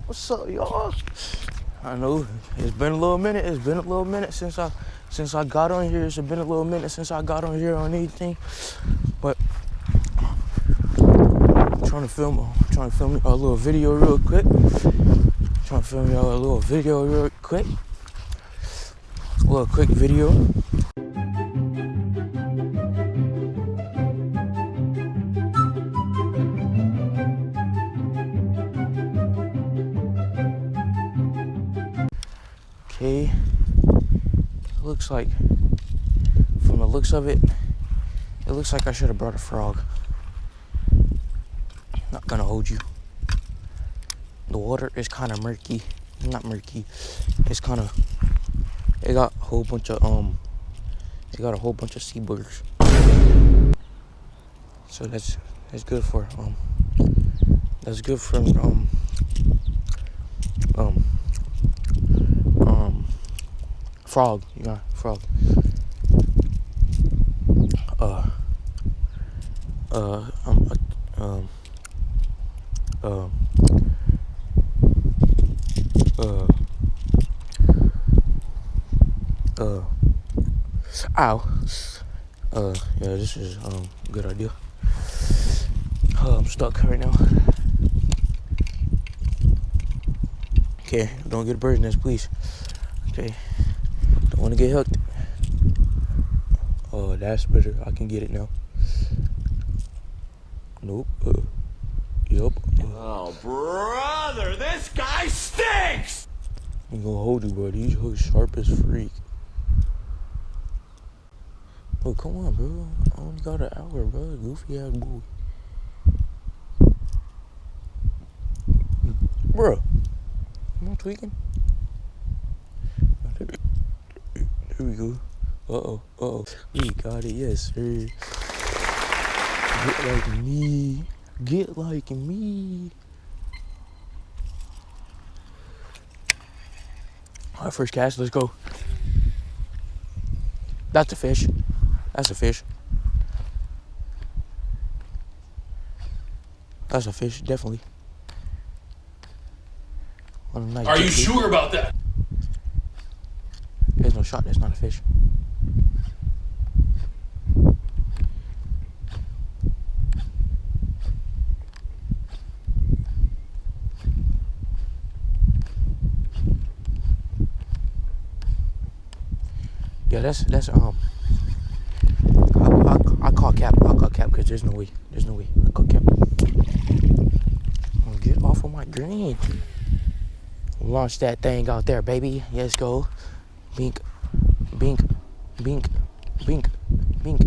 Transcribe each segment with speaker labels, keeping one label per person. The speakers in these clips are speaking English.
Speaker 1: What's up, y'all? I know it's been a little minute. It's been a little minute since I got on here. It's been a little minute since I got on here on anything. But I'm trying to film a little video real quick. Trying to film y'all a little video real quick. A little quick video. Okay, looks like, from the looks of it, it looks like I should have brought a frog. Not gonna hold you. The water is kind of murky. Not murky. It's kind of. It got a whole bunch of seabirds. So that's good for frog. You got frog. Ow. Yeah, this is a good idea. I'm stuck right now. Okay, don't get a bird's nest, please. Okay, don't want to get hooked. Oh, that's better. I can get it now. Nope. Yup.
Speaker 2: Oh, brother, this guy stinks!
Speaker 1: I'm gonna hold you, bro. These hooks sharp as freak. Oh, come on, bro. I only got an hour, bro. Goofy ass boy. Bro, am I tweaking? There we go. Uh-oh. We got it, yes, sir. Get like me. Get like me. All right, first cast, let's go. That's a fish. That's a fish. That's a fish, definitely. Nice.
Speaker 2: Are you sure about that?
Speaker 1: There's no shot, that's not a fish. Yeah, that's I call cap because there's no way. I call cap. Oh, get off of my green. Launch that thing out there, baby. Let's go. Bink, bink, bink, bink, bink,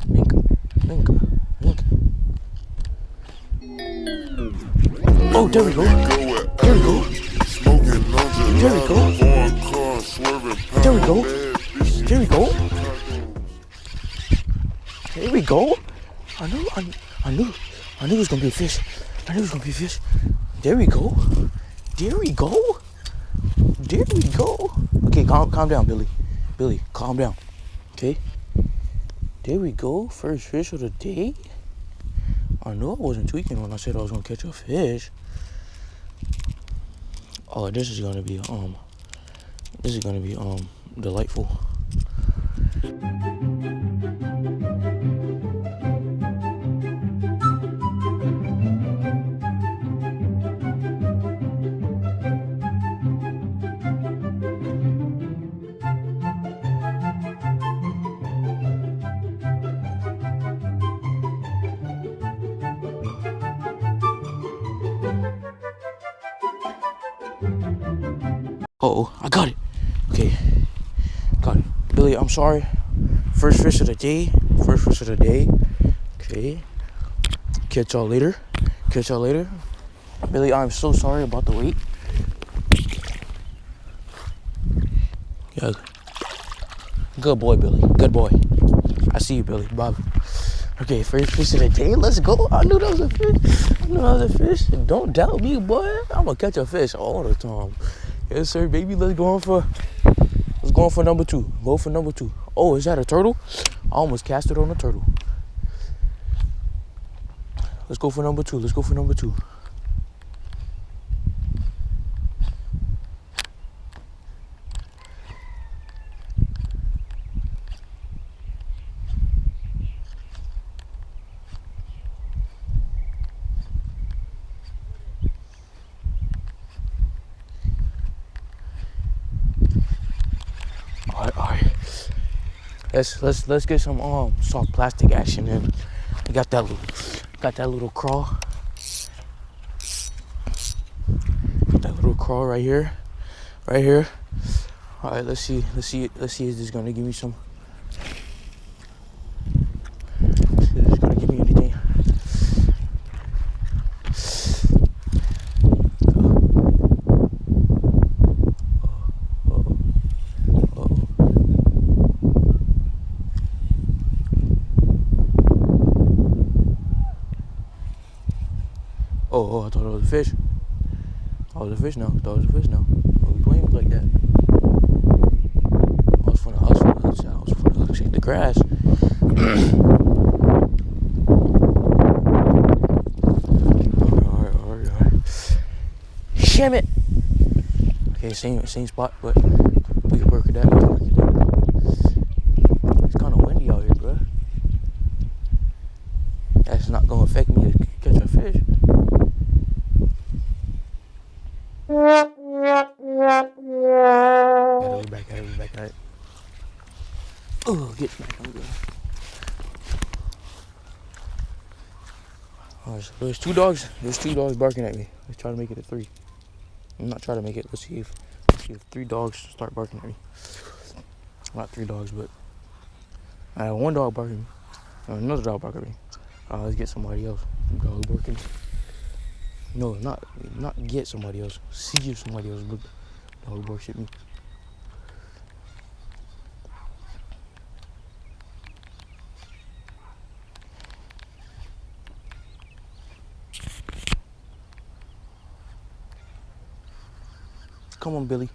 Speaker 1: bink, bink, bink. Oh, there we go. There we go. There we go. There we go. There we go. There we go. I knew it was gonna be a fish. There we go. There we go. There we go. Okay, calm down, Billy. Billy, calm down. Okay. There we go. First fish of the day. I know I wasn't tweaking when I said I was gonna catch a fish. Oh, this is gonna be delightful. Uh-oh, I got it. Okay, got it. Billy, I'm sorry. First fish of the day. Okay. Catch y'all later. Billy, I'm so sorry about the wait. Yeah. Good boy, Billy. Good boy. I see you, Billy. Bob. Okay, first fish of the day. Let's go. I knew that was a fish. Don't doubt me, boy. I'm gonna catch a fish all the time. Yes, sir, baby. Let's go on for number two. Go for number two. Oh, is that a turtle? I almost cast it on a turtle. Let's go for number two. Let's get some soft plastic action in. I got that little crawl. That little crawl right here. Right here. Alright, let's see if this is gonna give me some. Let's see if this is gonna give me anything. Oh, I thought it was a fish. Oh, it's a fish now. Thought it was a fish now. Don't be playing like that. I was from the check the grass. Alright. Sham it. Okay, same spot, but we can work it out. It's kind of windy out here, bro. That's not gonna affect me to catch a fish. Gotta be back at it. Oh, get back. I'm good. Alright, so there's two dogs barking at me. Let's try to make it a 3. I'm not trying to make it. Let's see if 3 dogs start barking at me. Not 3 dogs, but I have 1 dog barking. Another dog barking at me. Let's get somebody else. Dog barking. No, not get somebody else. See if somebody else dog barks at me. Come on, Billy.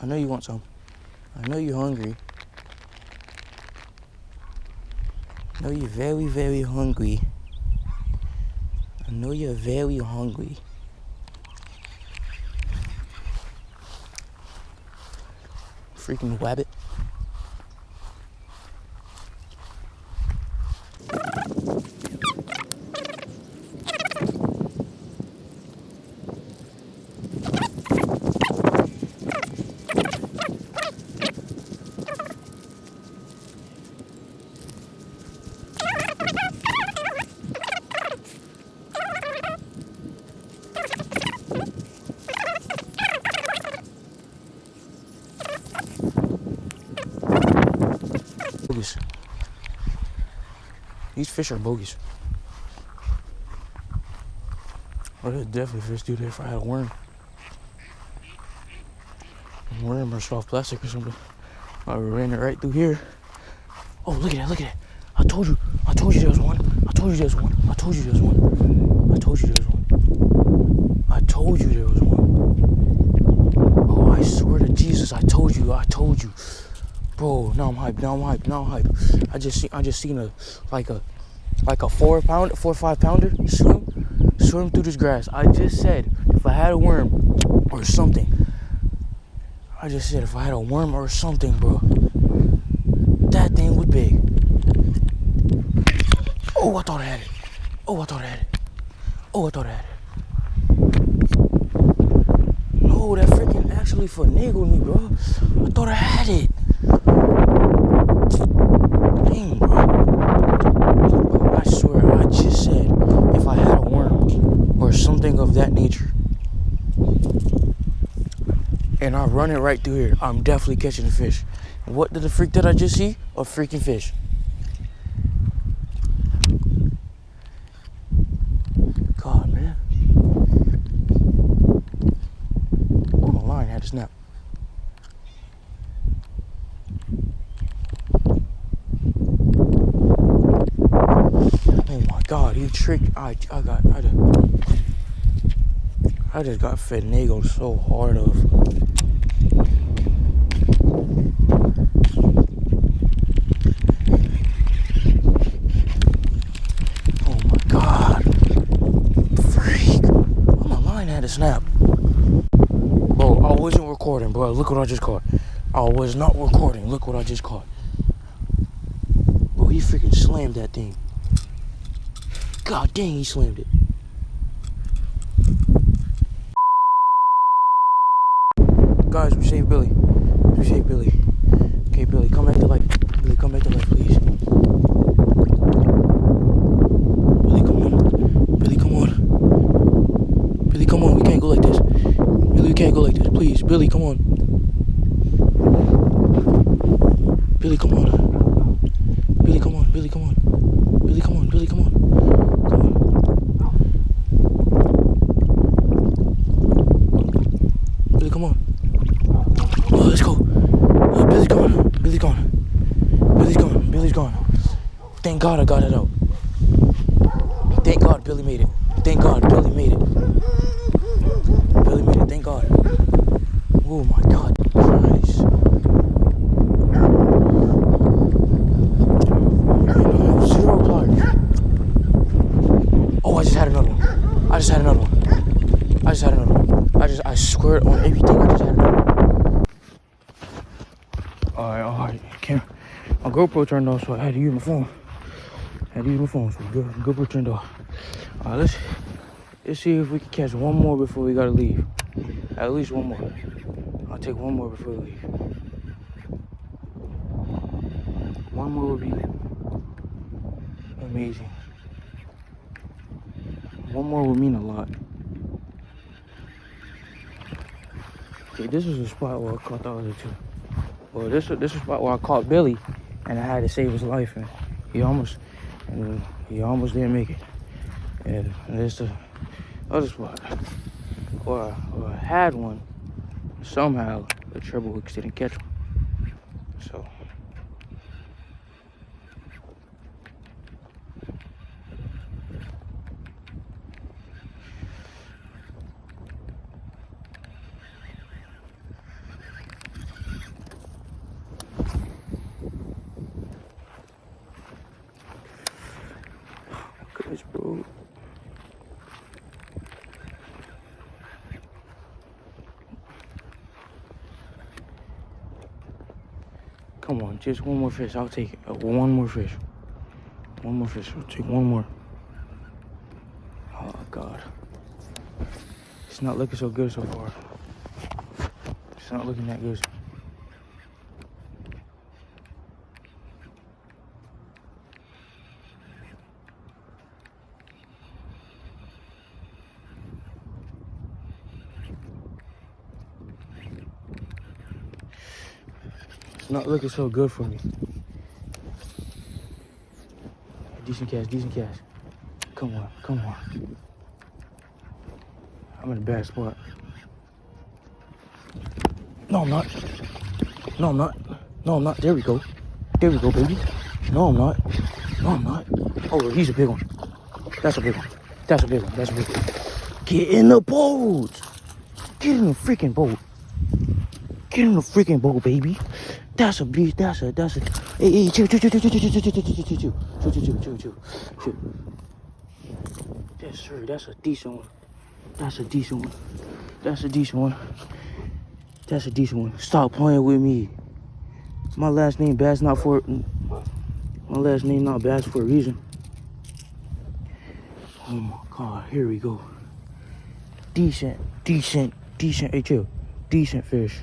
Speaker 1: I know you want some. I know you're hungry. I know you're very, very hungry. I know you're very hungry. Freaking wabbit. Bogus. These fish are bogus. Oh, there's definitely fish through there if I had a worm. A worm or soft plastic or something. I ran it right through here. Oh, look at that. I told you there was one. I told you there was one. I told you there was one. Oh, I swear to Jesus, I told you. Bro, now I'm hyped. I just seen a 4 or 5 pounder swim through this grass. I just said if I had a worm or something. Bro, that thing was big. Oh, I thought I had it. No, that freaking actually finagled me, bro. I thought I had it. Dang, bro. I swear, I just said if I had a worm or something of that nature and I run it right through here, I'm definitely catching a fish. What did the freak did I just see? A freaking fish. God, man. Oh, my line had to snap. Oh my God, you tricked. I just got finagled so hard of. Oh my God. Freak. Oh, my line had to snap. Bro, I wasn't recording, bro. Look what I just caught. I was not recording. Look what I just caught. Bro, he freaking slammed that thing. God dang, he slammed it. Guys, we saved Billy. Okay, Billy, come back to life. Billy, come back to life, please. Billy, come on. Billy, come on. Billy, come on. We can't go like this. Billy, we can't go like this. Please, Billy, come on. Billy, come on. Billy, come on. Billy, come on. Billy, come on. Billy, come on. Come on. Billy, come on. Oh, let's go. Billy's gone. Billy's gone. Billy's gone. Billy's gone. Thank God I got it out. Thank God Billy made it. Thank God Billy made it. Billy made it. Thank God. Oh my God. Christ. Zero Clark. Oh, I just had another one. I just had another one. I squared on everything. I just had another one. Alright. My GoPro turned off, so I had to use my phone. So GoPro turned off. Alright, let's see if we can catch one more before we gotta leave. At least one more. I'll take one more before we leave. One more would be amazing. One more would mean a lot. Okay, this was a spot where I caught the other two. Well, this was a spot where I caught Billy, and I had to save his life, and he almost didn't make it. And there's the other spot where I had one. Somehow the treble hooks didn't catch one. So goodness, bro. Come on, just one more fish. I'll take it. One more fish. I'll take one more. Oh, God. It's not looking so good so far. It's not looking that good. It's not looking so good for me. Decent cast. Come on. I'm in a bad spot. No, I'm not. There we go, baby. No, I'm not. Oh, he's a big one. That's a big one. Get in the boat. Get in the freaking boat, baby. That's a beast. Hey, chill. Yes, sir. That's a decent one. Stop playing with me. My last name not Bass for a reason. Oh my God, here we go. Decent. Hey, chill. Decent fish.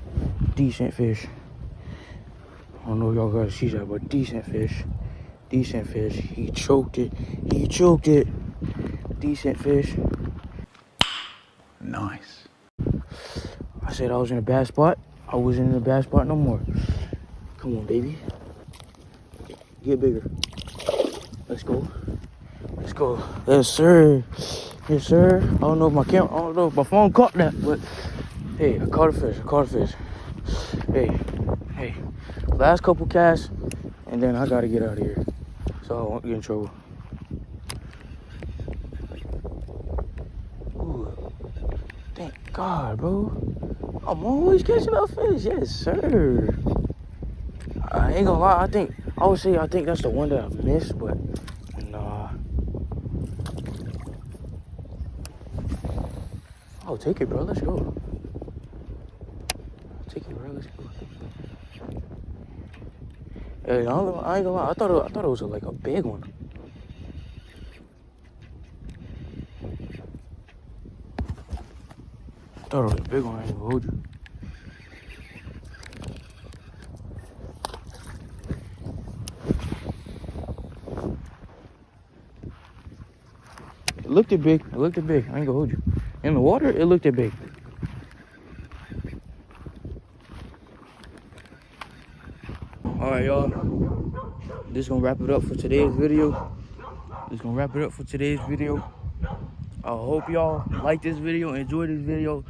Speaker 1: I don't know if y'all gotta see that, but decent fish. He choked it. Decent fish.
Speaker 2: Nice.
Speaker 1: I said I was in a bad spot. I wasn't in a bad spot no more. Come on, baby. Get bigger. Let's go. Yes, sir. I don't know if my phone caught that, but hey, I caught a fish. Hey. Last couple casts, and then I gotta get out of here, so I won't get in trouble. Ooh, thank God, bro. I'm always catching up fish. Yes, sir. I ain't gonna lie. I think that's the one that I missed, but nah. Oh, take it, bro. Let's go. Hey, I ain't gonna lie. I thought it was like a big one. I thought it was a big one. I ain't gonna hold you. looked it big. It looked it big. I ain't gonna hold you. In the water, it looked it big. All right, y'all. This gonna wrap it up for today's video. I hope y'all like this video, enjoy this video,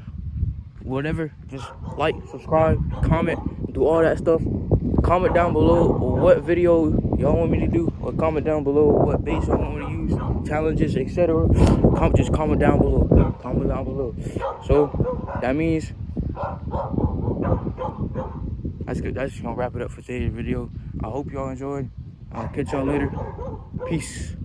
Speaker 1: whatever. Just like, subscribe, comment, do all that stuff. Comment down below what video y'all want me to do, or comment down below what baits y'all want me to use, challenges, etc. Just comment down below. So that means that's good. That's just gonna wrap it up for today's video. I hope y'all enjoyed. I'll catch y'all later. Peace.